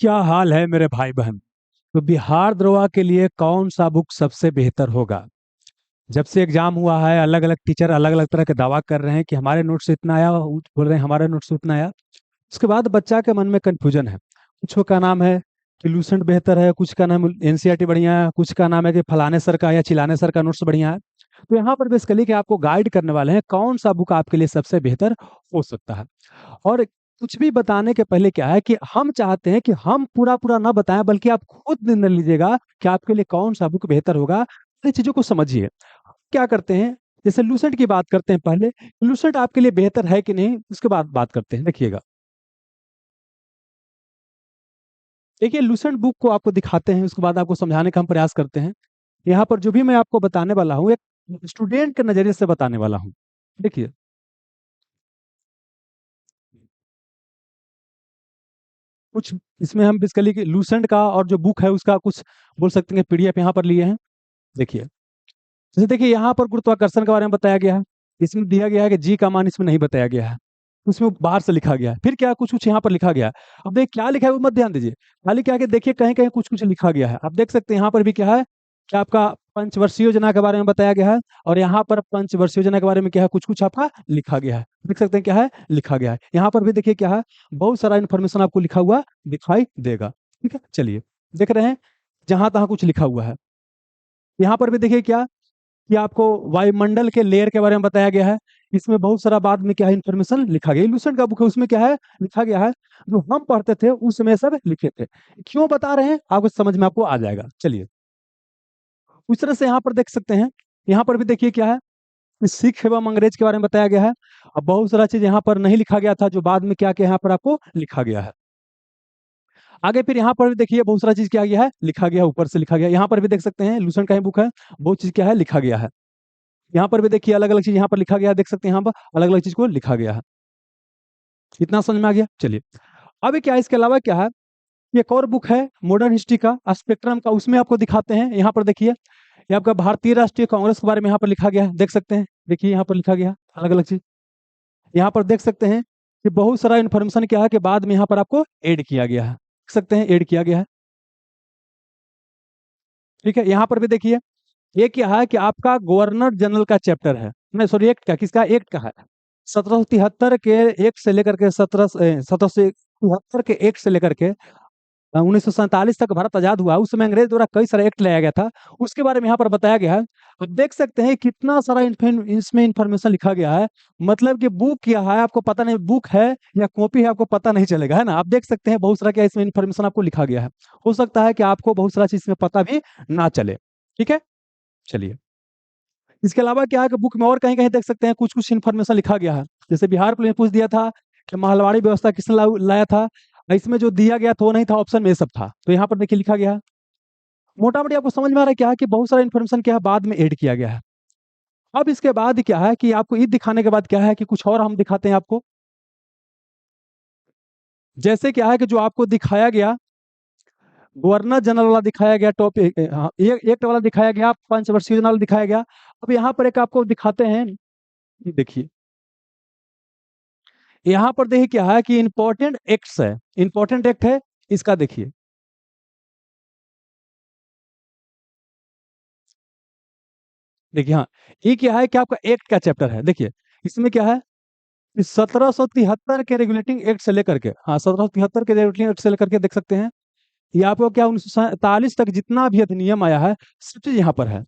क्या हाल है मेरे भाई बहन। तो बिहार द्रोह के लिए कौन सा बुक सबसे बेहतर होगा? जब से एग्जाम हुआ है अलग अलग टीचर अलग अलग तरह के दावा कर रहे हैं कि हमारे नोट से इतना आया, वो बोल रहे हैं हमारे नोट से उतना आया। उसके बाद बच्चा के मन में कंफ्यूजन है। कुछ का नाम है कि लूसेंट बेहतर है, कुछ का नाम एनसीईआरटी बढ़िया है, कुछ का नाम है कि फलाने सर का या चिलाने सर का नोट्स बढ़िया है। तो यहाँ पर बेसिकली कि आपको गाइड करने वाले हैं कौन सा बुक आपके लिए सबसे बेहतर हो सकता है। और कुछ भी बताने के पहले क्या है कि हम चाहते हैं कि हम पूरा पूरा ना बताएं, बल्कि आप खुद निर्णय लीजिएगा कि आपके लिए कौन सा बुक बेहतर होगा। इन चीजों को समझिए। क्या करते हैं, जैसे लूसेंट की बात करते हैं पहले। लूसेंट आपके लिए बेहतर है कि नहीं, उसके बाद बात करते हैं। देखिएगा, देखिए लूसेंट बुक को आपको दिखाते हैं, उसके बाद आपको समझाने का हम प्रयास करते हैं। यहाँ पर जो भी मैं आपको बताने वाला हूँ, एक स्टूडेंट के नजरिए से बताने वाला हूँ। देखिए, कुछ इसमें हम बेसिकली लूसेंट का और जो बुक है उसका कुछ बोल सकते हैं पीडीएफ यहाँ पर लिए हैं। देखिए, जैसे देखिए यहाँ पर गुरुत्वाकर्षण के बारे में बताया गया है। इसमें दिया गया है कि जी का मान इसमें नहीं बताया गया है, उसमें बाहर से लिखा गया है। फिर क्या कुछ कुछ यहाँ पर लिखा गया है। अब देखिए क्या लिखा है वो मत ध्यान दीजिए, खाली क्या है कि देखिए कहीं कहीं कुछ कुछ लिखा गया है। आप देख सकते हैं यहाँ पर भी क्या है कि आपका पंचवर्षीय योजना के बारे में बताया गया है, और यहाँ पर पंचवर्षीय योजना के बारे में क्या है कुछ कुछ आपका लिखा गया है। देख सकते हैं क्या है लिखा गया है। यहाँ पर भी देखिए क्या है, बहुत सारा इन्फॉर्मेशन आपको लिखा हुआ दिखाई देगा। ठीक है, चलिए देख रहे हैं जहां तहां कुछ लिखा हुआ है। यहाँ पर भी देखिए क्या कि आपको वायुमंडल के लेयर के बारे में बताया गया है। इसमें बहुत सारा बाद में क्या है इन्फॉर्मेशन लिखा गया। लूसेंट का बुक है, उसमें क्या है लिखा गया है, जो हम पढ़ते थे उस समय सब लिखे थे। क्यों बता रहे हैं आपको समझ में आपको आ जाएगा। चलिए, उस तरह से यहाँ पर देख सकते हैं। यहाँ पर भी देखिए क्या है कि सिख एवं अंग्रेज के बारे में बताया गया है। अब बहुत सारा चीज यहाँ पर नहीं लिखा गया था, जो बाद में क्या क्या यहाँ पर आपको लिखा गया है। आगे फिर यहाँ पर भी देखिए बहुत सारा चीज क्या गया है लिखा गया है, ऊपर से लिखा गया है। यहाँ पर भी देख सकते हैं लूसेंट का ही बुक है, बहुत चीज क्या है लिखा गया है। यहाँ पर भी देखिए अलग अलग चीज यहाँ पर लिखा गया है, देख सकते हैं यहाँ पर अलग अलग चीज को लिखा गया है। इतना समझ में आ गया। चलिए, अभी क्या है इसके अलावा क्या है, एक और बुक है मॉडर्न हिस्ट्री का स्पेक्ट्रम का, उसमें आपको दिखाते हैं। यहाँ पर देखिए ये आपका भारतीय राष्ट्रीय कांग्रेस के बारे में यहाँ पर लिखा गया है, देख सकते हैं। देखिए यहाँ पर लिखा गया है अलग अलग चीज। यहाँ पर देख सकते हैं कि बहुत सारा इन्फॉर्मेशन क्या है कि बाद में यहाँ पर आपको ऐड किया गया है, देख सकते हैं ऐड किया गया है। ठीक है, यहाँ पर भी देखिए ये क्या है कि आपका गवर्नर जनरल का चैप्टर है, नहीं सॉरी एक्ट का, किसका एक्ट का है। 1773 के एक्ट से लेकर के 1773 के एक्ट से लेकर के 1947 तक भारत आजाद हुआ। उस समय अंग्रेज द्वारा कई सारे एक्ट लाया गया था, उसके बारे में यहाँ पर बताया गया है। आप देख सकते हैं कितना सारा इसमें इंफॉर्मेशन लिखा गया है। मतलब कि बुक क्या है आपको पता नहीं, बुक है या कॉपी है आपको पता नहीं चलेगा, है ना। आप देख सकते हैं बहुत सारा क्या इसमें इंफॉर्मेशन आपको लिखा गया है। हो सकता है कि आपको बहुत सारा चीज इसमें पता भी ना चले। ठीक है, चलिए, इसके अलावा क्या है कि बुक में और कहीं कहीं देख सकते हैं कुछ कुछ इन्फॉर्मेशन लिखा गया है। जैसे बिहार पुलिस ने पूछ दिया था कि महलवाड़ी व्यवस्था किसने लाया था, इसमें जो दिया गया था वो नहीं था, ऑप्शन में ये सब था, तो यहाँ पर देखिए लिखा गया है। मोटा मोटी आपको समझ में आ रहा है क्या है कि बहुत सारा इन्फॉर्मेशन क्या है बाद में ऐड किया गया है। अब इसके बाद क्या है कि आपको ईद दिखाने के बाद क्या है कि कुछ और हम दिखाते हैं आपको। जैसे क्या है कि जो आपको दिखाया गया गवर्नर जनरल वाला दिखाया गया, टॉपिक एक वाला दिखाया गया, पंचवर्षीय योजना वाला दिखाया गया। अब यहाँ पर एक आपको दिखाते हैं। देखिए यहाँ पर देखिए क्या है कि इंपॉर्टेंट एक्ट्स है, इंपॉर्टेंट एक्ट है इसका। देखिए देखिए हाँ, ये क्या है कि आपका एक्ट का चैप्टर है। देखिए इसमें क्या है, 1773 के रेगुलेटिंग एक्ट से लेकर के, हाँ 1773 के रेगुलेटिंग एक्ट से लेकर के देख सकते हैं। ये आपको क्या 1947 तक जितना भी अधिनियम आया है सब चीज यहाँ पर है।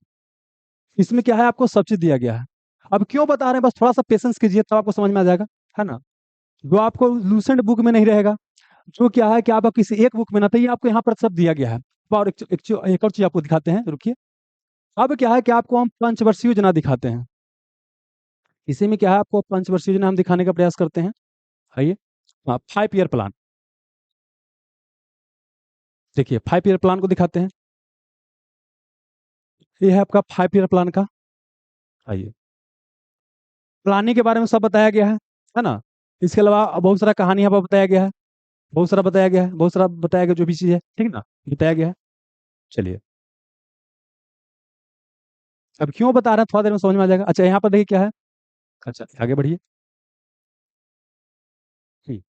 इसमें क्या है आपको सब चीज दिया गया है। अब क्यों बता रहे हैं, बस थोड़ा सा पेशेंस कीजिए तब आपको समझ में आ जाएगा, है ना। जो आपको लूसेंट बुक में नहीं रहेगा, जो क्या है कि आपको किसी एक बुक में ना था, ये आपको यहाँ पर सब दिया गया है। और एक और चीज आपको दिखाते हैं, रुकिए। अब क्या है कि आपको हम पंचवर्षीय योजना दिखाते हैं। इसी में क्या है आपको पंचवर्षीय योजना हम दिखाने का प्रयास करते हैं। आइए, हाँ 5 ईयर प्लान। देखिए 5 ईयर प्लान को दिखाते हैं। ये है आपका 5 ईयर प्लान का। आइए, प्लानिंग के बारे में सब बताया गया है ना। इसके अलावा बहुत सारा कहानी यहाँ पर बताया गया है, बहुत सारा बताया गया है, बहुत सारा बताया गया जो भी चीज़ है, ठीक ना, बताया गया है। चलिए, अब क्यों बता रहे हैं थोड़ा देर में समझ में आ जाएगा। अच्छा यहाँ पर देखिए क्या है। अच्छा आगे बढ़िए। ठीक।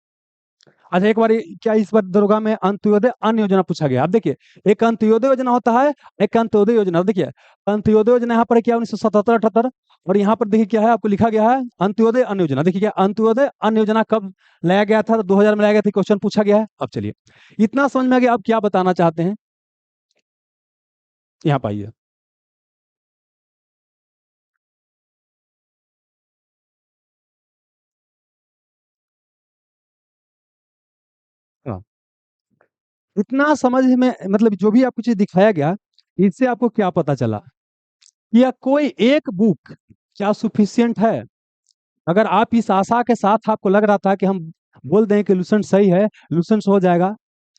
अच्छा, एक बार क्या इस बार दरोगा में अंत्योदय अन्य योजना पूछा गया? अब देखिए, एक अंत्योदय योजना होता है, एक अंत्योदय योजना। अब देखिए, अंत्योदय योजना यहाँ पर क्या 1977-78, और यहाँ पर देखिए क्या है, आपको लिखा गया है अंत्योदय अन्य योजना। देखिए क्या अंत्योदय अन्य योजना कब लाया गया था? तो 2000 में लाया गया था, क्वेश्चन पूछा गया है। अब चलिए, इतना समझ में आ गया, आप क्या बताना चाहते हैं? यहाँ पाइए। हाँ, इतना समझ में मतलब जो भी आपको चीज दिखाया गया, इससे आपको क्या पता चला? या कोई एक बुक क्या सफिशियंट है? अगर आप इस आशा के साथ आपको लग रहा था कि हम बोल दें कि लूसेंट सही है, लूसेंट हो जाएगा,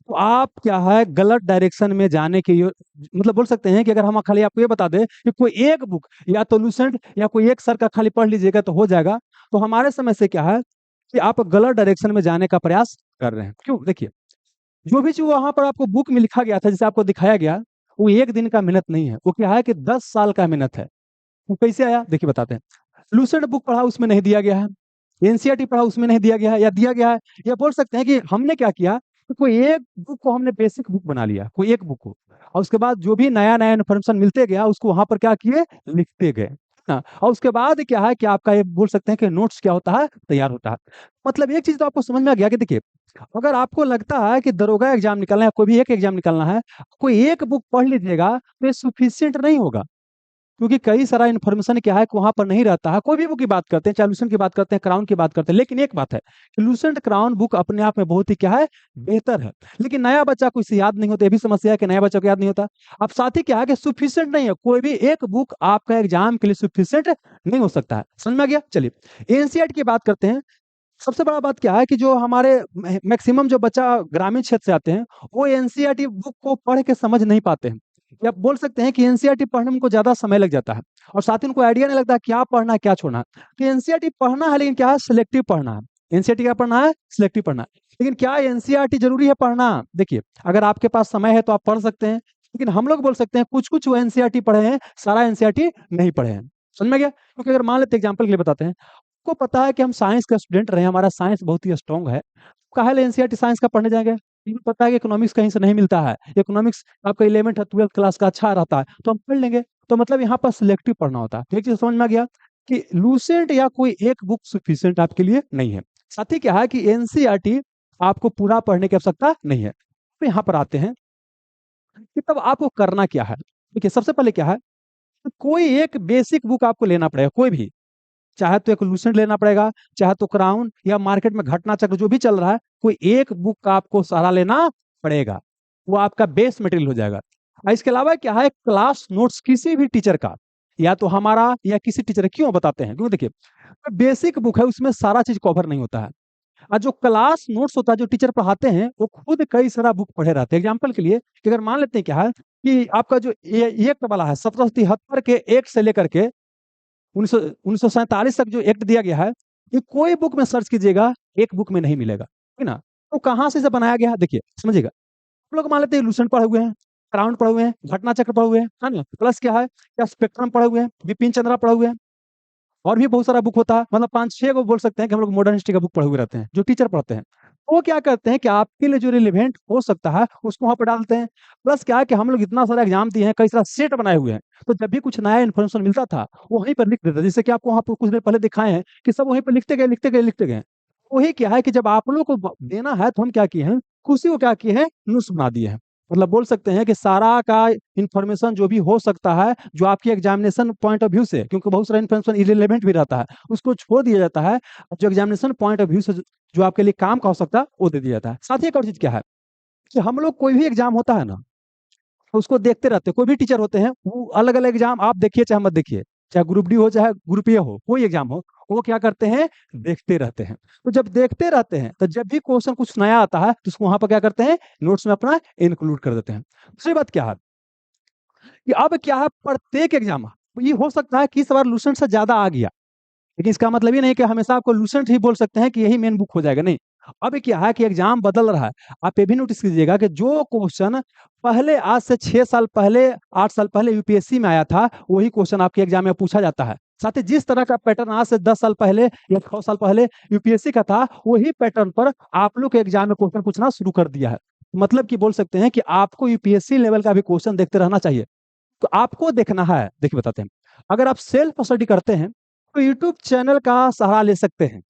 तो आप क्या है गलत डायरेक्शन में जाने की मतलब बोल सकते हैं कि अगर हम खाली आपको ये बता दें कि कोई एक बुक या तो लूसेंट या कोई एक सर का खाली पढ़ लीजिएगा तो हो जाएगा, तो हमारे समय से क्या है कि आप गलत डायरेक्शन में जाने का प्रयास कर रहे हैं। क्यों? देखिए, जो भी चीज वहां पर आपको बुक में लिखा गया था, जैसे आपको दिखाया गया, वो एक दिन का मेहनत नहीं है, वो क्या है कि 10 साल का मेहनत है। वो कैसे आया देखिए, बताते हैं। लूसेंट बुक पढ़ा, उसमें नहीं दिया गया है। एनसीईआरटी पढ़ा, उसमें नहीं दिया गया है, या दिया गया है। या बोल सकते हैं कि हमने क्या किया कि कोई एक बुक को हमने बेसिक बुक बना लिया, कोई एक बुक को, और उसके बाद जो भी नया नया इन्फॉर्मेशन मिलते गया उसको वहां पर क्या किए, लिखते गए। हाँ, और उसके बाद क्या है कि आपका ये बोल सकते हैं कि नोट्स क्या होता है, तैयार होता है। मतलब एक चीज तो आपको समझ में आ गया कि देखिए, अगर आपको लगता है कि दरोगा एग्जाम निकलना है, कोई भी एक एग्जाम निकलना है, कोई एक बुक पढ़ लीजिएगा तो ये सुफिशियंट नहीं होगा। क्योंकि कई सारा इन्फॉर्मेशन क्या है कि वहां पर नहीं रहता है। कोई भी बुक की बात करते हैं, चाहे लूसेंट की बात करते हैं, क्राउन की बात करते हैं, लेकिन एक बात है कि लूसेंट क्राउन बुक अपने आप में बहुत ही क्या है, बेहतर है। लेकिन नया बच्चा को इसे याद नहीं होता, ये भी समस्या है कि नया बच्चा को याद नहीं होता। अब साथ ही क्या है कि सुफिशियंट नहीं है, कोई भी एक बुक आपका एग्जाम के लिए सुफिशियंट नहीं हो सकता है। समझ में आ गया? चलिए, एनसीईआरटी की बात करते हैं। सबसे बड़ा बात क्या है कि जो हमारे मैक्सिमम जो बच्चा ग्रामीण क्षेत्र से आते हैं, वो एनसीईआरटी बुक को पढ़ के समझ नहीं पाते हैं। या बोल सकते हैं कि एनसीईआरटी पढ़ने में उनको ज्यादा समय लग जाता है, और साथ ही उनको आइडिया नहीं लगता क्या पढ़ना है क्या छोड़ना है। तो एनसीईआरटी पढ़ना है, लेकिन क्या है, सिलेक्टिव पढ़ना है। एनसीईआरटी क्या पढ़ना है? सिलेक्टिव पढ़ना है। लेकिन क्या एनसीईआरटी जरूरी है पढ़ना? देखिए, अगर आपके पास समय है तो आप पढ़ सकते हैं, लेकिन हम लोग बोल सकते हैं कुछ कुछ वो एनसीईआरटी पढ़े हैं, सारा एनसीईआरटी नहीं पढ़े हैं। समझ में गया? क्योंकि अगर मान लेते एग्जाम्पल के लिए बताते हैं, को पता है कि हम साइंस का स्टूडेंट रहे, हमारा साइंस बहुत ही स्ट्रांग है, काहे एनसीईआरटी साइंस का पढ़ने जाएंगे? इनको पता है कि इकोनॉमिक्स कहीं से नहीं मिलता है, इकोनॉमिक्स आपका 11th और 12th क्लास का अच्छा रहता है, तो हम पढ़ लेंगे। तो मतलब यहाँ पर सिलेक्टिव पढ़ना होता है। तो एक चीज समझ में आ गया कि लूसेंट या कोई एक बुक सफिशिएंट आपके लिए नहीं है। साथ ही क्या है कि एनसीईआरटी आपको पूरा पढ़ने की आवश्यकता नहीं है। तो यहाँ पर आते हैं कि तब आपको करना क्या है। देखिए, सबसे पहले क्या है, कोई एक बेसिक बुक आपको लेना पड़ेगा, कोई भी। चाहे तो एक लूसेंट लेना पड़ेगा, चाहे तो क्राउन, या मार्केट में घटना चक्र जो भी चल रहा है, कोई एक बुक का आपको सहारा लेना पड़ेगा। वो आपका बेस मटेरियल हो जाएगा। और इसके अलावा क्या है, क्लास नोट्स किसी भी टीचर का, या तो हमारा या किसी टीचर, क्यों बताते हैं, क्यों देखिए, बेसिक बुक है, उसमें सारा चीज कवर नहीं होता है। और जो क्लास नोट्स होता है, जो टीचर पढ़ाते हैं, वो खुद कई सारा बुक पढ़े रहते हैं। एग्जाम्पल के लिए कि अगर मान लेते हैं क्या है कि आपका जो एक वाला है 1773 के एक से लेकर के 1947 तक जो एक्ट दिया गया है, ये कोई बुक में सर्च कीजिएगा, एक बुक में नहीं मिलेगा, है ना? तो कहाँ से इसे बनाया गया है, देखिए समझिएगा। हम लोग मान लेते हैं लूसेंट पढ़े हुए हैं, क्राउन पढ़े हुए हैं, घटना चक्र पढ़े हुए हैं, है ना? प्लस क्या है, क्या स्पेक्ट्रम पढ़े हुए हैं, बिपिन चंद्रा पढ़े हुए हैं, और भी बहुत सारा बुक होता है। मतलब 5-6 को बोल सकते हैं कि हम लोग मॉडर्न हिस्ट्री का बुक पढ़े हुए रहते हैं, जो टीचर पढ़ते हैं। वो क्या करते हैं कि आपके लिए जो रिलेवेंट हो सकता है उसको वहां पर डालते हैं। प्लस क्या है कि हम लोग इतना सारा एग्जाम दिए हैं, कई सारा सेट बनाए हुए हैं, तो जब भी कुछ नया इन्फॉर्मेशन मिलता था वो वहीं पर लिख देता था। जैसे कि आपको वहां पर कुछ देर पहले दिखाए हैं कि सब वहीं पर लिखते गए लिखते गए लिखते गए। वही क्या है कि जब आप लोगों को देना है तो हम क्या किए हैं, खुशी को क्या किए हैं, नोट्स बना दिए हैं। मतलब बोल सकते हैं कि सारा का इंफॉर्मेशन जो भी हो सकता है, जो आपकी एग्जामिनेशन पॉइंट ऑफ व्यू से, क्योंकि बहुत सारा इंफॉर्मेशन इरेलीवेंट भी रहता है, उसको छोड़ दिया जाता है। जो एग्जामिनेशन पॉइंट ऑफ व्यू से जो आपके लिए काम का हो सकता है वो दे दिया जाता है। साथ ही एक और चीज क्या है कि हम लोग कोई भी एग्जाम होता है ना, तो उसको देखते रहते हैं। कोई भी टीचर होते हैं, वो अलग अलग एग्जाम आप देखिए चाहे मत देखिए, चाहे ग्रुप डी हो चाहे ग्रुप ए हो, कोई एग्जाम हो, वो क्या करते हैं, देखते रहते हैं। तो जब देखते रहते हैं तो जब भी क्वेश्चन कुछ नया आता है तो उसको वहां पर क्या करते हैं, नोट्स में अपना इंक्लूड कर देते हैं। दूसरी बात क्या है कि अब क्या है, प्रत्येक एग्जाम ये हो सकता है कि इस बार लूसेंट से ज्यादा आ गया, लेकिन इसका मतलब ये नहीं कि हमेशा आपको लूसेंट ही बोल सकते हैं कि यही मेन बुक हो जाएगा, नहीं। अब क्या है कि एग्जाम बदल रहा है। आप ये भी नोटिस कीजिएगा कि जो क्वेश्चन पहले आज से 6 साल पहले, 8 साल पहले यूपीएससी में आया था, वही क्वेश्चन आपके एग्जाम में पूछा जाता है। साथ ही जिस तरह का पैटर्न आज से 10 साल पहले या 6 साल पहले यूपीएससी का था, वही पैटर्न पर आप लोग के एग्जाम में क्वेश्चन पूछना शुरू कर दिया है। मतलब कि बोल सकते हैं कि आपको यूपीएससी लेवल का भी क्वेश्चन देखते रहना चाहिए। तो आपको देखना है, देखिए बताते हैं, अगर आप सेल्फ स्टडी करते हैं तो यूट्यूब चैनल का सहारा ले सकते हैं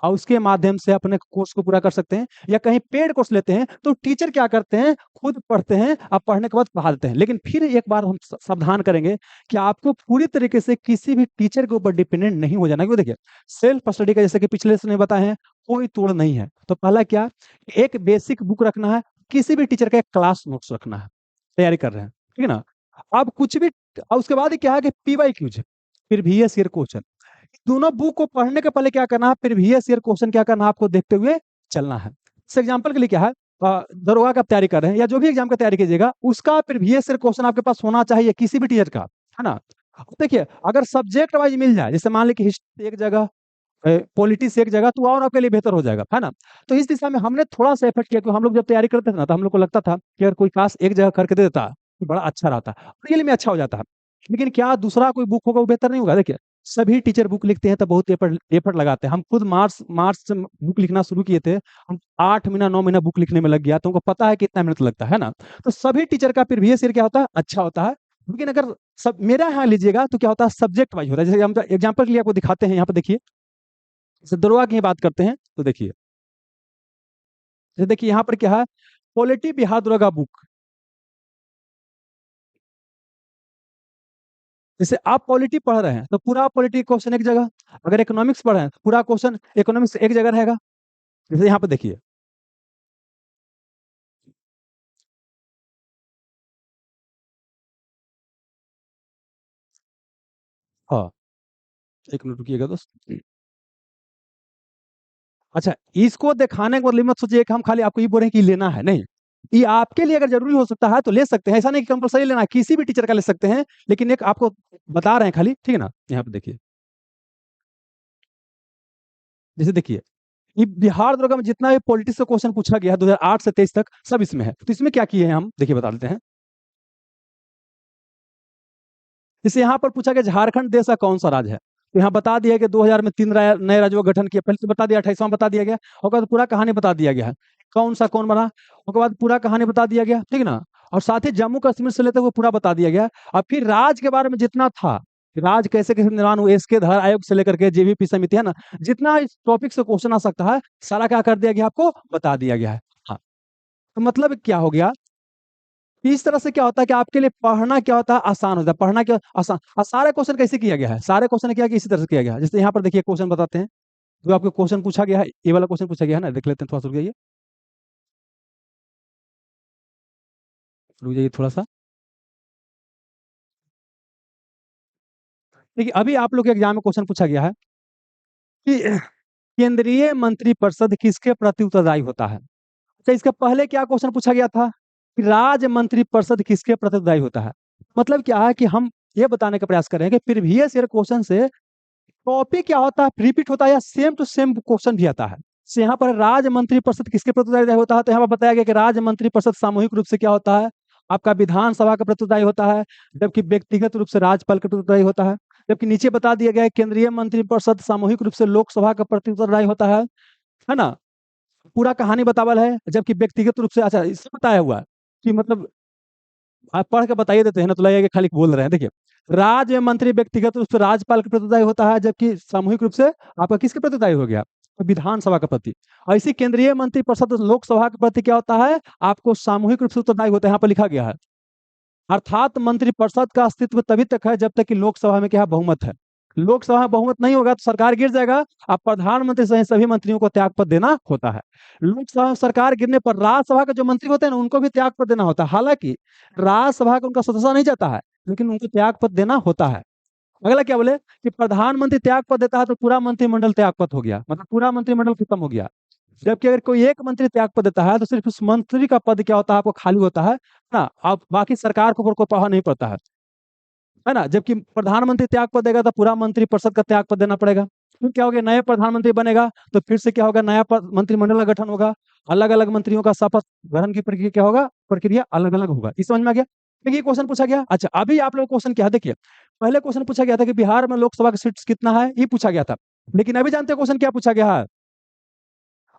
और उसके माध्यम से अपने कोर्स को पूरा कर सकते हैं, या कहीं पेड कोर्स लेते हैं तो टीचर क्या करते हैं, खुद पढ़ते हैं और पढ़ने के बाद पढ़ा देते हैं। लेकिन फिर एक बार हम सावधान करेंगे कि आपको पूरी तरीके से किसी भी टीचर के ऊपर डिपेंडेंट नहीं हो जाना। क्यों, देखिए सेल्फ स्टडी का जैसे कि पिछले से बताए हैं, कोई तोड़ नहीं है। तो पहला क्या, एक बेसिक बुक रखना है, किसी भी टीचर का एक क्लास नोट्स रखना है, तैयारी कर रहे हैं, ठीक है ना। अब कुछ भी, और उसके बाद क्या है कि PY Qs, previous year question, दोनों बुक को पढ़ने के पहले क्या करना है, प्रीवियस ईयर क्वेश्चन क्या करना है, आपको देखते हुए चलना है। इस एग्जांपल के लिए क्या है, दरोगा का तैयारी कर रहे हैं या जो भी एग्जाम का तैयारी कीजिएगा, उसका प्रीवियस ईयर क्वेश्चन आपके पास होना चाहिए, किसी भी टीचर का, है ना। अब देखिए अगर सब्जेक्ट वाइज मिल जाए, जैसे मान लीजिए कि हिस्ट्री एक जगह, पॉलिटिक्स एक जगह, तो और आपके लिए बेहतर हो जाएगा, है ना। तो इस दिशा में हमने थोड़ा सा एफर्ट किया, क्योंकि हम लोग जब तैयारी करते थे ना, तो हम लोग को लगता था कि अगर कोई क्लास एक जगह करके दे देता तो बड़ा अच्छा रहता, रियली में अच्छा हो जाता। लेकिन क्या दूसरा कोई बुक होगा वो बेहतर नहीं होगा। देखिए सभी टीचर बुक लिखते हैं तो बहुत एफर्ट एफर्ट लगाते हैं। हम खुद मार्च मार्च से बुक लिखना शुरू किए थे, हम 8 महीना 9 महीना बुक लिखने में लग गया, तो उनको पता है कितना मेहनत लगता है ना। तो सभी टीचर का प्रीवियस ईयर क्या होता है, अच्छा होता है। लेकिन अगर सब मेरा यहाँ लीजिएगा तो क्या होता है, सब्जेक्ट वाइज होता है। जैसे हम एग्जाम्पल के लिए आपको दिखाते हैं, यहाँ पे देखिए, जैसे दरोगा की ही बात करते हैं तो देखिए, जैसे देखिए यहाँ पर क्या है, पॉलिटी बिहार दरोगा बुक। जैसे आप पॉलिटी पढ़ रहे हैं तो पूरा पॉलिटी क्वेश्चन एक जगह, अगर इकोनॉमिक्स पढ़ रहे हैं तो पूरा क्वेश्चन इकोनॉमिक्स एक जगह रहेगा। जैसे यहाँ पे देखिए, हाँ, एक मिनट रुकिएगा दोस्त। अच्छा, इसको दिखाने के बदले मत सोचिए कि हम खाली आपको ये बोल रहे हैं कि लेना है, नहीं। ये आपके लिए अगर जरूरी हो सकता है तो ले सकते हैं, ऐसा नहीं कि कंपलसरी लेना है, किसी भी टीचर का ले सकते हैं। लेकिन एक आपको बता रहे हैं खाली, ठीक है ना। यहाँ पे देखिए, जैसे देखिए, ये बिहार दरोगा में जितना भी पॉलिटिक्स का क्वेश्चन पूछा गया है 2008 से 23 तक, सब इसमें है। तो इसमें क्या किए हैं हम, देखिए बता देते हैं। जैसे यहाँ पर पूछा गया झारखंड देश का कौन सा राज्य है, तो यहाँ बता दिया कि 2000 में 3 नए राज्यों का गठन किया, पहले तो बता दिया, 28वां बता दिया गया, और बाद पूरा कहानी बता दिया गया है कौन सा कौन बना, उसके बाद पूरा कहानी बता दिया गया, ठीक है ना। और साथ ही जम्मू कश्मीर से लेते हुए पूरा बता दिया गया। और फिर राज्य के बारे में जितना था, राज कैसे कैसे निर्माण हुए, इसके धार आयोग से लेकर के जेवीपी समिति, है ना, जितना इस टॉपिक से क्वेश्चन आ सकता है, सारा क्या कर दिया गया, आपको बता दिया गया है। हाँ, तो मतलब क्या हो गया, इस तरह से क्या होता है कि आपके लिए पढ़ना क्या होता है, आसान होता है। पढ़ना क्या आसान, और सारे क्वेश्चन कैसे किया गया है, सारे क्वेश्चन क्या, इसी तरह से किया गया है। जैसे यहाँ पर देखिए क्वेश्चन बताते हैं, जो आपको क्वेश्चन पूछा गया है, ये वाला क्वेश्चन पूछा गया है ना, देख लेते हैं, थोड़ा सा रुक जाइए, रुक जाइए थोड़ा सा। देखिए अभी आप लोग के एग्जाम में क्वेश्चन पूछा गया है कि केंद्रीय मंत्रिपरिषद किसके प्रति उत्तरदायी होता है। तो इसके पहले क्या क्वेश्चन पूछा गया था कि राज्य मंत्रिपरिषद किसके प्रति उत्तरदायी होता है। मतलब क्या है कि हम ये बताने का प्रयास कर रहे हैं कि प्रीवियस ईयर क्वेश्चन से टॉपिक क्या होता है, रिपीट होता है, या सेम टू सेम क्वेश्चन भी आता है। तो यहाँ पर राज्य मंत्रिपरिषद किसके प्रति उत्तरदायी होता है, तो यहाँ पर बताया गया कि राज्य मंत्रिपरिषद सामूहिक रूप से क्या होता है, आपका विधानसभा का प्रति उत्तरदायी होता है, जबकि व्यक्तिगत रूप से राज्यपाल का प्रति उत्तरदायी होता है। जबकि नीचे बता दिया गया है केंद्रीय मंत्रिपरिषद सामूहिक रूप से लोकसभा का प्रति उत्तरदायी होता है ना। पूरा कहानी बतावल है, जबकि व्यक्तिगत रूप से, अच्छा इससे बताया हुआ है कि मतलब आप पढ़ के बताइए देते हैं ना, तो लगेगा कि खाली बोल रहे हैं। देखिए, राज्य मंत्री व्यक्तिगत रूप से राज्यपाल के प्रति उत्तरदायी होता है, जबकि सामूहिक रूप से आपका किसके प्रति उत्तरदायी हो गया, तो विधानसभा का प्रति। और इसी केंद्रीय मंत्रिपरिषद लोकसभा के प्रति क्या होता है, आपको सामूहिक रूप से उत्तरदायी होता है, यहाँ पर लिखा गया है। अर्थात मंत्रिपरिषद का अस्तित्व तभी तक है जब तक कि लोकसभा में क्या बहुमत है। लोकसभा में बहुमत नहीं होगा तो सरकार गिर जाएगा, अब प्रधानमंत्री सहित सभी मंत्रियों को त्याग पद देना होता है। लोकसभा में सरकार गिरने पर राज्यसभा के जो मंत्री होते हैं ना, उनको भी त्याग पद देना होता है। हालांकि राज्यसभा का उनका सदस्य नहीं जाता है, लेकिन उनको त्याग पद देना होता है। अगला क्या बोले कि प्रधानमंत्री त्याग पद देता है तो पूरा मंत्रिमंडल त्याग पद हो गया, मतलब पूरा मंत्रिमंडल खत्म हो गया। जबकि अगर कोई एक मंत्री त्याग पद देता है तो सिर्फ उस मंत्री का पद क्या होता है, आपको खाली होता है ना, अब बाकी सरकार को ऊपर को प्रभाव नहीं पड़ता है ना। जबकि प्रधानमंत्री त्याग पद देगा तो पूरा मंत्रिपरिषद का त्याग पद देना पड़ेगा। फिर क्या होगा, नए प्रधानमंत्री बनेगा तो फिर से क्या होगा, नया मंत्रिमंडल का गठन होगा, अलग अलग मंत्रियों का शपथ ग्रहण की प्रक्रिया क्या होगा, प्रक्रिया अलग अलग होगा। इस समझ में आ गया। देखिए क्वेश्चन पूछा गया। अच्छा अभी आप लोग क्वेश्चन क्या है देखिए, पहले क्वेश्चन पूछा गया था कि बिहार में लोकसभा की सीट्स कितना है, ये पूछा गया था। लेकिन अभी जानते हैं क्वेश्चन क्या पूछा गया है?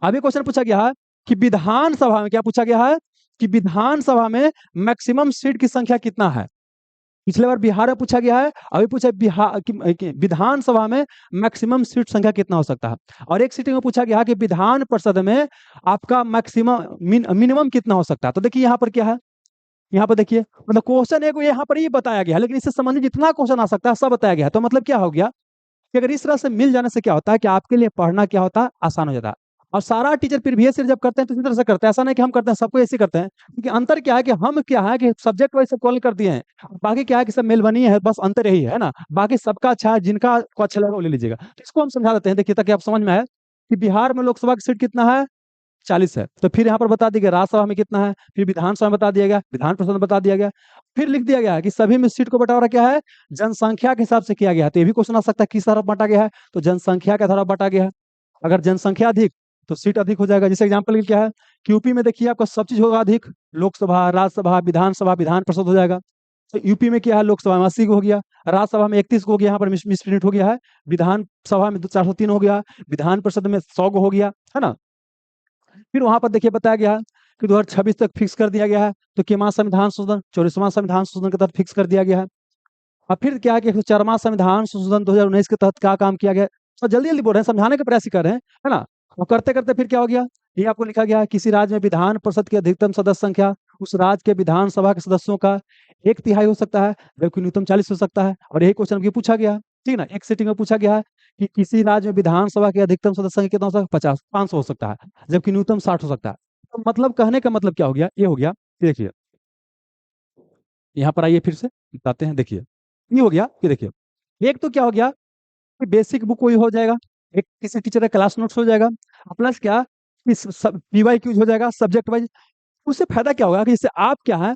अभी क्वेश्चन पूछा गया है कि विधानसभा में क्या पूछा गया है, कि विधानसभा में मैक्सिमम सीट की संख्या कितना है। पिछले बार बिहार में पूछा गया है, अभी पूछा है बिहार कि विधानसभा में मैक्सिमम सीट संख्या कितना हो सकता है। और एक सीटिंग में पूछा गया है कि विधान परिषद में आपका मैक्सिमम मिनिमम कितना हो सकता है। तो देखिए यहाँ पर क्या है, यहाँ पर देखिए मतलब क्वेश्चन एक यहाँ पर ये बताया गया है, लेकिन इससे संबंधित जितना क्वेश्चन आ सकता है सब बताया गया है। तो मतलब क्या हो गया कि अगर इस तरह से मिल जाने से क्या होता है कि आपके लिए पढ़ना क्या होता है, आसान हो जाता है। और सारा टीचर प्रीवियस ईयर जब करते हैं तो इसी तरह से करते हैं, ऐसा नहीं कि हम करते हैं सबको ऐसे करते हैं। क्योंकि अंतर क्या है कि हम क्या है कि सब्जेक्ट वाइज कॉल कर दिए हैं, बाकी क्या है कि सब मेलबनी है, बस अंतर यही है ना। बाकी सबका अच्छा है, जिनका को अच्छा लगा वो ले लीजिएगा। तो इसको हम समझा देते हैं, देखिए ताकि आप समझ में आए कि बिहार में लोकसभा की सीट कितना है, 40 है। तो फिर यहाँ पर बता दिया गया राज्यसभा में कितना है, फिर विधानसभा में बता दिया गया, विधान परिषद में बता दिया गया। फिर लिख दिया गया है कि सभी में सीट को बंटवारा क्या है, जनसंख्या के हिसाब से किया गया है। तो ये भी क्वेश्चन आ सकता है किस तरह बांटा गया है, तो जनसंख्या के द्वारा बांटा गया है। अगर जनसंख्या अधिक तो सीट अधिक हो जाएगा। जैसे एग्जाम्पल क्या है कि यूपी में देखिए आपका सब चीज होगा अधिक, लोकसभा, राज्यसभा, विधानसभा, विधान परिषद हो जाएगा। तो यूपी में क्या है, लोकसभा में 80 को हो गया, राज्यसभा में 31 को हो गया, यहाँ पर मिसप्रिंट हो गया है, विधान सभा में 403 हो गया, विधान परिषद में 100 को हो गया है ना। फिर वहां पर देखिए बताया गया है कि 2026 तक फिक्स कर दिया गया है। तो केमा संविधान संशोधन 44वां संविधान संशोधन के तहत फिक्स कर दिया गया है। और फिर क्या है कि 104वां संविधान संशोधन 2019 के तहत क्या काम किया गया। तो जल्दी जल्दी बोल रहे हैं, समझाने का प्रयास ही कर रहे हैं, है ना। और करते करते फिर क्या हो गया, ये आपको लिखा गया है किसी राज्य में विधान परिषद की अधिकतम सदस्य संख्या उस राज्य के विधानसभा के सदस्यों का 1/3 हो सकता है, जबकि न्यूनतम 40 हो सकता है। और यही क्वेश्चन पूछा गया, ठीक ना, एक सिटिंग में पूछा गया है कि किसी राज्य में विधानसभा के अधिकतम सदस्य संख्या कितना हो सकता है, 50, 500 हो सकता है, जबकि न्यूनतम 60 हो सकता है। तो मतलब कहने का मतलब क्या हो गया, ये हो गया कि देखिए यहाँ पर आइए फिर से बताते हैं। देखिए ये हो गया कि देखिए एक तो क्या हो गया कि बेसिक बुक वही हो जाएगा, एक किसी टीचर का क्लास नोट्स हो जाएगा, प्लस क्या इस सब पीवाई क्यूज हो जाएगा सब्जेक्ट वाइज। उससे फायदा क्या होगा कि जैसे आप क्या है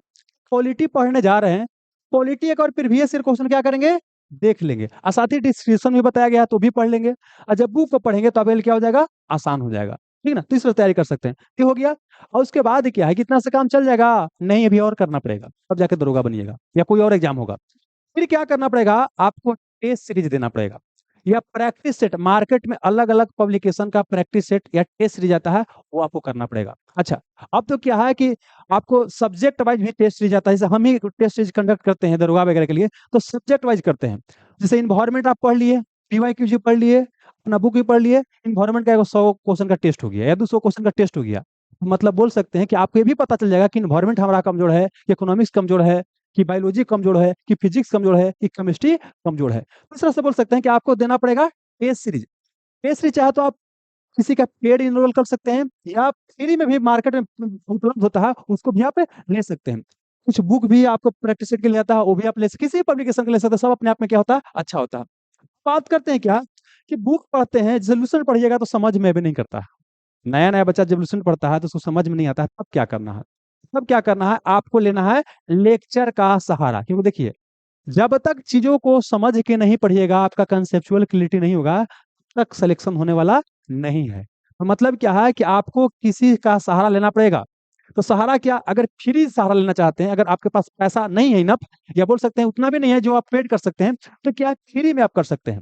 पॉलिटी पढ़ने जा रहे हैं, पॉलिटी एक और प्रीवियस ईयर क्वेश्चन क्या करेंगे, देख लेंगे, और साथ ही डिस्क्रिप्शन भी बताया गया तो भी पढ़ लेंगे। और जब बुक को पढ़ेंगे तो आपके लिए क्या हो जाएगा, आसान हो जाएगा, ठीक है ना। तो इस तरह तैयारी कर सकते हैं, ये हो गया। और उसके बाद क्या है कितना से काम चल जाएगा, नहीं अभी और करना पड़ेगा, तब जाके दरोगा बनिएगा या कोई और एग्जाम होगा। फिर क्या करना पड़ेगा, आपको टेस्ट सीरीज देना पड़ेगा या प्रैक्टिस सेट, मार्केट में अलग अलग पब्लिकेशन का प्रैक्टिस सेट या टेस्ट सीरीज आता है, वो आपको करना पड़ेगा। अच्छा अब तो क्या है कि आपको सब्जेक्ट वाइज भी टेस्ट सीरीज आता है, जैसे हम ही टेस्ट सीरीज कंडक्ट करते हैं दरोगा वगैरह के लिए, तो सब्जेक्ट वाइज करते हैं। जैसे इन्वायरमेंट आप पढ़ लिए, पीवाईक्यू पढ़ लिए, अपना बुक भी पढ़ लिए, इन्वायरमेंट का 100 क्वेश्चन का टेस्ट हो गया या 200 क्वेश्चन का टेस्ट हो गया। मतलब बोल सकते हैं कि आपको ये भी पता चल जाएगा कि इन्वायरमेंट हमारा कमजोर है, कि इकोनॉमिक्स कमजोर है, कि बायोलॉजी कमजोर है, कि फिजिक्स कमजोर है, कि केमिस्ट्री कमजोर है। इस तरह से बोल सकते हैं कि आपको देना पड़ेगा टेस्ट सीरीज। टेस्ट सीरीज चाहे तो आप किसी का पेड इनरोल कर सकते हैं या फ्री में भी मार्केट में उपलब्ध होता है, उसको भी आप ले सकते हैं। कुछ बुक भी आपको प्रैक्टिस सेट के लिए आता है, वो भी आप ले सकते, किसी पब्लिकेशन के ले सकते हैं, सब अपने आप में क्या होता है, अच्छा होता है। बात करते हैं क्या कि बुक पढ़ते हैं, सोल्यूशन पढ़िएगा तो समझ में भी नहीं करता है। नया नया बच्चा जब सोल्यूशन पढ़ता है तो उसको समझ में नहीं आता है, तब क्या करना है, तब क्या करना है, आपको लेना है लेक्चर का सहारा। क्योंकि देखिए जब तक चीजों को समझ के नहीं पढ़िएगा, आपका कंसेप्चुअल क्लियरिटी नहीं होगा, तब तक सिलेक्शन होने वाला नहीं है। तो मतलब क्या है कि आपको किसी का सहारा लेना पड़ेगा। तो सहारा क्या, अगर फ्री सहारा लेना चाहते हैं, अगर आपके पास पैसा नहीं है इनफ, या बोल सकते हैं उतना भी नहीं है जो आप पेड कर सकते हैं, तो क्या फ्री में आप कर सकते हैं।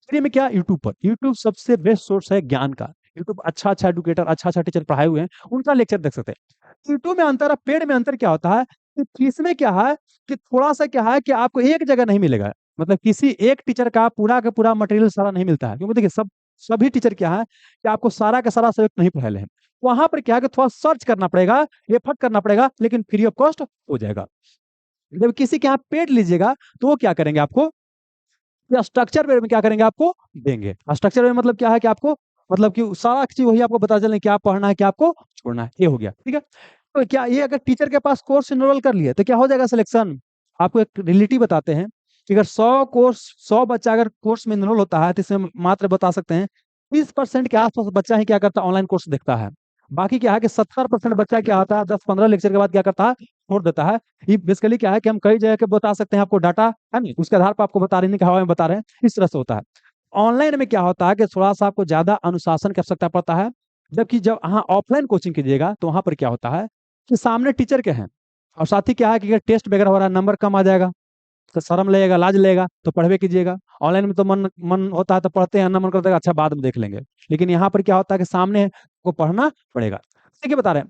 फ्री में क्या, यूट्यूब पर, यूट्यूब सबसे बेस्ट सोर्स है ज्ञान का। यूट्यूब अच्छा अच्छा एडुकेटर, अच्छा अच्छा टीचर पढ़ाए हुए हैं, उनका लेक्चर देख सकते हैं। यूट्यूब में अंतर और पेड में अंतर क्या होता है कि फीस में क्या है कि थोड़ा सा क्या है कि आपको एक जगह नहीं मिलेगा, मतलब किसी एक टीचर का पूरा मटेरियल सारा नहीं मिलता है। क्योंकि देखिए सभी टीचर क्या है कि आपको सारा का सारा सब्जेक्ट नहीं पढ़ा हैं। वहां पर क्या है कि थोड़ा सर्च करना पड़ेगा, एफर्ट करना पड़ेगा, लेकिन फ्री ऑफ कॉस्ट हो जाएगा। जब किसी के यहाँ पेड लीजिएगा तो वो क्या करेंगे, आपको या स्ट्रक्चर में क्या करेंगे, आपको देंगे। स्ट्रक्चर में मतलब क्या है कि आपको मतलब कि सारा चीज वही आपको बता चलें क्या पढ़ना है, क्या आपको छोड़ना है, ये हो गया, ठीक है। तो क्या ये अगर टीचर के पास कोर्स इनरोल कर लिए तो क्या हो जाएगा सिलेक्शन। आपको एक रिलेटिव बताते हैं कि अगर 100 बच्चा अगर कोर्स में इनरोल होता है तो इसमें मात्र बता सकते हैं 30% के आसपास बच्चा ही क्या करता है, ऑनलाइन कोर्स देखता है। बाकी क्या है कि 70% बच्चा क्या होता है, 10-15 लेक्चर के बाद क्या करता है, छोड़ देता है। ये बेसिकली क्या है कि हम कई जगह के बता सकते हैं आपको डाटा, है ना, उसके आधार पर आपको बता रहे हैं कि हवा में बता रहे हैं, इस तरह से होता है। ऑनलाइन में क्या होता है कि थोड़ा सा आपको ज्यादा अनुशासन की आवश्यकता पड़ता है। जबकि जब हाँ ऑफलाइन कोचिंग कीजिएगा तो वहां पर क्या होता है कि सामने टीचर के हैं, और साथ ही क्या है कि अगर टेस्ट वगैरह हो रहा है, नंबर कम आ जाएगा तो शर्म लगेगा, लाज लगेगा, तो पढ़वे कीजिएगा। ऑनलाइन में तो मन मन होता है तो पढ़ते हैं, ना मन करता है अच्छा बाद में देख लेंगे। लेकिन यहाँ पर क्या होता है कि सामने को पढ़ना पड़ेगा। देखिए बता रहे हैं,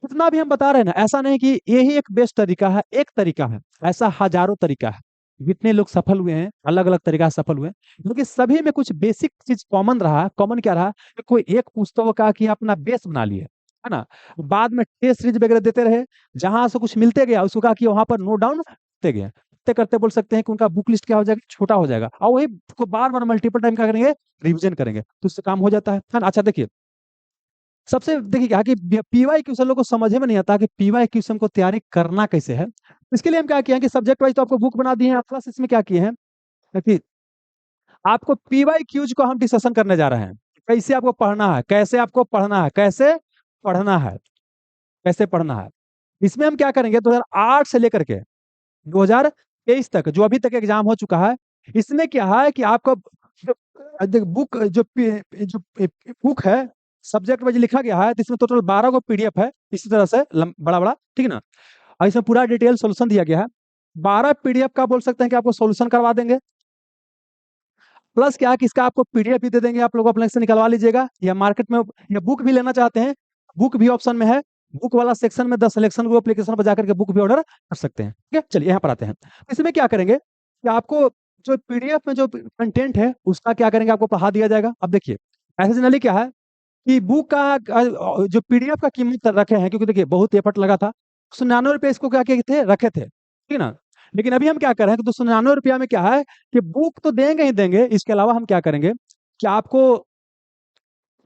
जितना भी हम बता रहे हैं ना, ऐसा नहीं कि यही एक बेस्ट तरीका है, एक तरीका है, ऐसा हजारों तरीका है। जितने लोग सफल हुए हैं अलग अलग तरीका से सफल हुए हैं, क्योंकि सभी में कुछ बेसिक चीज कॉमन रहा। कॉमन क्या रहा कि कोई एक पुस्तक का कि अपना बेस बना लिए, है ना, बाद में टेस्ट सीरीज वगैरह देते रहे, जहां से कुछ मिलते गया उसको कहा कि वहां पर नोट डाउन करते गए, करते करते बोल सकते हैं कि उनका बुक लिस्ट क्या हो जाएगा, छोटा हो जाएगा, और वही को बार बार मल्टीपल टाइम क्या करेंगे, रिविजन करेंगे, तो उससे काम हो जाता है ना। अच्छा देखिए, सबसे देखिए क्या कि पीवाई क्वेश्चन लोगों को समझ में नहीं आता कि पीवाई क्वेश्चन को तैयारी करना कैसे है। इसके लिए हम क्या किए हैं कि सब्जेक्ट वाइज तो आपको बुक बना दिए हैं, प्लस इसमें क्या किए हैं कि आपको पीवाई क्यूज को हम डिस्कशन करने जा रहे हैं। कैसे आपको पढ़ना है, कैसे आपको पढ़ना है, कैसे पढ़ना है, कैसे पढ़ना है। इसमें हम क्या करेंगे, 2008 से लेकर के 2023 तक जो अभी तक एग्जाम हो चुका है, इसमें क्या है कि आपको बुक जो बुक है सब्जेक्ट वाइज लिखा गया है, तो इसमें टोटल 12 को पीडीएफ है, इसी तरह से बड़ा बड़ा, ठीक है ना। और इसमें पूरा डिटेल सोल्यूशन दिया गया है। 12 पीडीएफ का बोल सकते हैं कि आपको सोल्यूशन करवा देंगे, प्लस क्या है कि इसका आपको पीडीएफ भी दे देंगे, आप लोग अपने से निकलवा लीजिएगा, या मार्केट में या बुक भी लेना चाहते हैं, बुक भी ऑप्शन में है। बुक वाला सेक्शन में 10 सिलेक्शन को एप्लीकेशन पर जाकर के बुक भी ऑर्डर कर सकते हैं। ठीक है, चलिए यहाँ पर आते हैं। इसमें क्या करेंगे कि आपको जो पीडीएफ में जो कंटेंट है उसका क्या करेंगे, आपको पढ़ा दिया जाएगा। अब देखिए, ऐसे जनरली क्या है कि बुक का जो पीडीएफ का कीमत रखे हैं, क्योंकि देखिए बहुत एफर्ट लगा था, 199 रुपये इसको क्या किए थे, रखे थे, ठीक है ना। लेकिन अभी हम क्या कर रहे हैं कि 299 रुपया में क्या है कि बुक तो देंगे ही देंगे, इसके अलावा हम क्या करेंगे कि आपको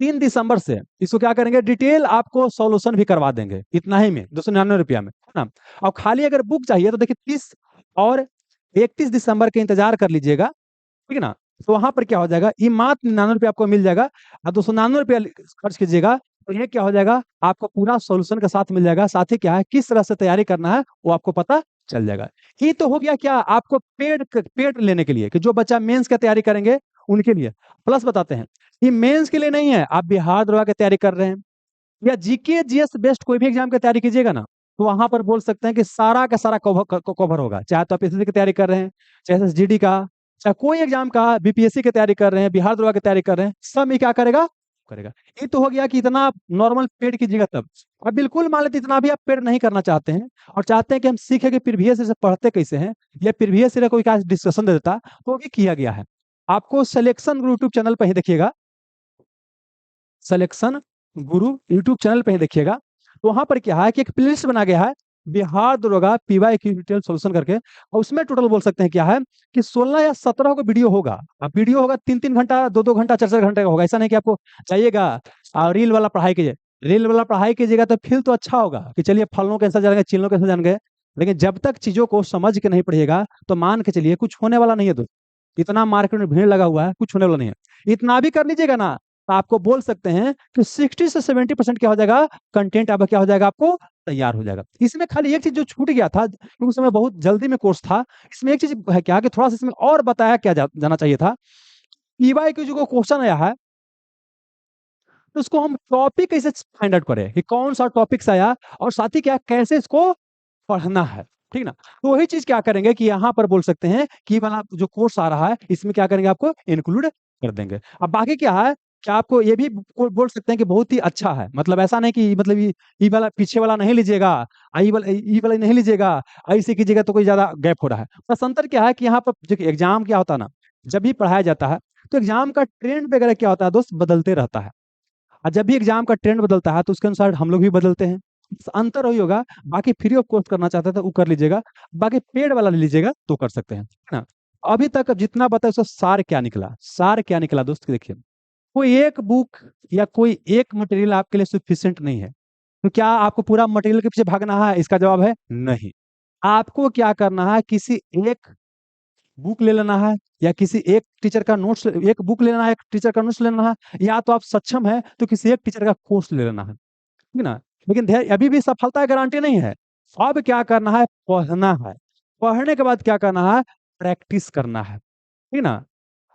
3 दिसंबर से इसको क्या करेंगे, डिटेल आपको सॉल्यूशन भी करवा देंगे, इतना ही में 299 रुपया में, है ना। और खाली अगर बुक चाहिए तो देखिए 30 और 31 दिसंबर के इंतजार कर लीजिएगा, ठीक है ना। तो वहां पर क्या हो जाएगा, ये मात्र 99 रुपये आपको मिल जाएगा, और 299 रुपया खर्च कीजिएगा तो ये क्या हो जाएगा, आपको पूरा सॉल्यूशन के साथ मिल जाएगा। साथ ही क्या है, किस तरह से तैयारी करना है वो आपको पता चल जाएगा। ये तो हो गया क्या, आपको पेड पेड लेने के लिए, कि जो बच्चा मेंस की तैयारी करेंगे उनके लिए। प्लस बताते हैं, ये मेंस के लिए नहीं है, आप बिहार दरोगा की तैयारी कर रहे हैं या जीके जीएस बेस्ड कोई भी एग्जाम की तैयारी कीजिएगा ना, तो वहां पर बोल सकते हैं कि सारा का सारा कवर होगा। चाहे तो आप एसएससी की तैयारी कर रहे हैं, चाहे एसएसजीडी का, चाहे कोई एग्जाम का, बीपीएससी की तैयारी कर रहे हैं, बिहार दरोगा की तैयारी कर रहे हैं, सब में क्या करेगा, करेगा। ये तो हो गया कि इतना नॉर्मल पेड कीजिएगा तब। अब बिल्कुल मान लेते इतना भी आप पेड नहीं करना चाहते हैं और चाहते हैं कि हम सीखें कि प्रीवियस से पढ़ते कैसे हैं, या प्रीवियस से कोई का डिस्कशन दे देता, तो भी किया गया है। आपको सिलेक्शन यूट्यूब चैनल पर ही देखिएगा, सिलेक्शन गुरु यूट्यूब चैनल पे ही देखिएगा, तो वहां पर क्या है कि एक प्लेलिस्ट बना गया है, बिहार दरोगा पीवाई की डिटेल सोल्यूशन करके, और उसमें टोटल बोल सकते हैं क्या है कि 16 या 17 को वीडियो होगा। अब वीडियो होगा 3-3 घंटा, 2-2 घंटा, 4-4 घंटे का होगा। ऐसा नहीं कि आपको चाहिएगा और रील वाला पढ़ाई कीजिए, रील वाला पढ़ाई कीजिएगा तो फिर तो अच्छा होगा कि चलिए फलों कैसे जान गए, चिल्लों कैसे जान गए, लेकिन जब तक चीजों को समझ के नहीं पढ़िएगा तो मान के चलिए कुछ होने वाला नहीं है दोस्त। इतना मार्केट में भीड़ लगा हुआ है, कुछ होने वाला नहीं है। इतना भी कर लीजिएगा ना, तो आपको बोल सकते हैं कि 60 से 70% क्या हो जाएगा, कंटेंट आपका क्या हो जाएगा, आपको तैयार हो जाएगा। इसमें खाली एक चीज जो छूट गया था, क्योंकि उस समय बहुत जल्दी में कोर्स था, इसमें एक चीज है क्या कि थोड़ा सा इसमें और बताया क्या जाना चाहिए था। ईवाई की जो क्वेश्चन आया है, तो उसको हम टॉपिक कैसे फाइंड आउट करें कि कौन सा टॉपिक आया, और साथ ही क्या कैसे इसको पढ़ना है, ठीक ना। तो वही चीज क्या करेंगे कि यहाँ पर बोल सकते हैं कि वाला जो कोर्स आ रहा है इसमें क्या करेंगे, आपको इंक्लूड कर देंगे। अब बाकी क्या है कि आपको ये भी बोल सकते हैं कि बहुत ही अच्छा है, मतलब ऐसा नहीं कि मतलब ये वाला पीछे वाला नहीं लीजिएगा, ई वाला नहीं लीजिएगा, ऐसे कीजिएगा तो कोई ज्यादा गैप हो रहा है। बस अंतर क्या है कि यहाँ पर जो एग्जाम क्या होता है ना, जब भी पढ़ाया जाता है तो एग्जाम का ट्रेंड वगैरह क्या होता है दोस्त, बदलते रहता है। और जब भी एग्जाम का ट्रेंड बदलता है तो उसके अनुसार हम लोग भी बदलते हैं, अंतर वही होगा। बाकी फ्री ऑफ कॉस्ट करना चाहते हैं तो वो कर लीजिएगा, बाकी पेड वाला ले लीजिएगा तो कर सकते हैं, है ना। अभी तक जितना बताया उसका सार क्या निकला, सार क्या निकला दोस्त, देखिए कोई एक बुक या कोई एक मटेरियल आपके लिए सफिशिएंट नहीं है। तो क्या आपको पूरा मटेरियल के पीछे भागना है, इसका जवाब है नहीं। आपको क्या करना है, किसी एक बुक ले लेना है, या किसी एक टीचर का नोट्स, एक बुक ले लेना है, एक टीचर का नोट्स ले लेना है, या तो आप सक्षम है तो किसी एक टीचर का कोर्स ले लेना है, ठीक है ना। लेकिन अभी भी सफलता की गारंटी नहीं है। अब क्या करना है, पढ़ना है, पढ़ने के बाद क्या करना है, प्रैक्टिस करना है, ठीक है ना।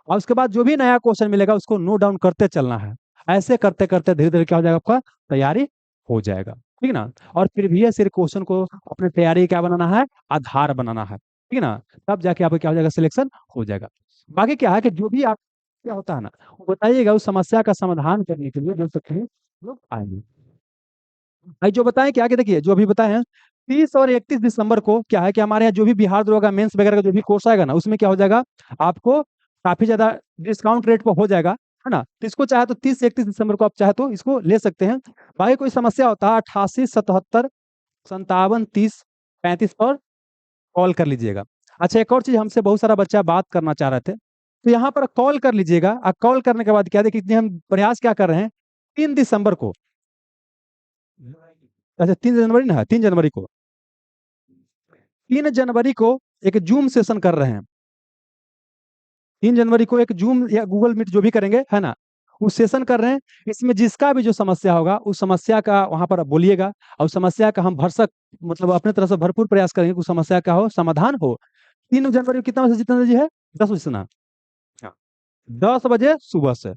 और उसके बाद जो भी नया क्वेश्चन मिलेगा उसको नोट डाउन करते चलना है। ऐसे करते करते धीरे धीरे क्या हो जाएगा, आपका तैयारी हो जाएगा। ठीक है ना। और प्रीवियस ईयर क्वेश्चन को अपने तैयारी क्या बनाना है, आधार बनाना है, ठीक है ना। तब जाके आपको क्या हो जाएगा, सिलेक्शन हो जाएगा। बाकी क्या है कि जो भी आप क्या होता है ना, वो बताइएगा, उस समस्या का समाधान करने के लिए जो सकते हैं लोग आएंगे। भाई जो बताएं क्या कि देखिए, जो अभी बताए हैं 30 और 31 दिसंबर को क्या है कि हमारे यहाँ जो भी बिहार दरोगा मेंस वगैरह का जो भी कोर्स आएगा ना, उसमें क्या हो जाएगा, आपको काफी ज्यादा डिस्काउंट रेट पर हो जाएगा, है ना। तो इसको चाहे तो 30 से 31 दिसंबर को आप चाहे तो इसको ले सकते हैं। बाकी कोई समस्या होता है 88 77 57 30 35 पर कॉल कर लीजिएगा। अच्छा, एक और चीज हमसे बहुत सारा बच्चा बात करना चाह रहे थे, तो यहाँ पर कॉल कर लीजिएगा। और कॉल करने के बाद क्या देखिए, हम प्रयास क्या कर रहे हैं, 3 दिसंबर को, अच्छा 3 जनवरी ना है, 3 जनवरी को, 3 जनवरी को एक जूम सेशन कर रहे हैं। 3 जनवरी को एक जूम या गूगल मीट जो भी करेंगे, है ना, उस सेशन कर रहे हैं। इसमें जिसका भी जो समस्या होगा उस समस्या का वहां पर आप बोलिएगा, और उस समस्या का हम भरसक मतलब अपने तरफ से भरपूर प्रयास करेंगे कि उस समस्या का हो समाधान हो। 3 जनवरी को कितना बजे से जितना बजे है, 10 बजे से ना, हाँ, 10 बजे सुबह से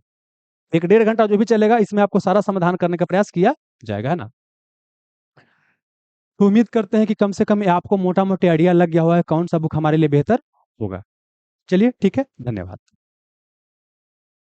1 1.5 घंटा जो भी चलेगा, इसमें आपको सारा समाधान करने का प्रयास किया जाएगा, है ना। तो उम्मीद करते हैं कि कम से कम ये आपको मोटा मोटी आइडिया लग गया हुआ है कौन सा बुक हमारे लिए बेहतर होगा। चलिए ठीक है, धन्यवाद।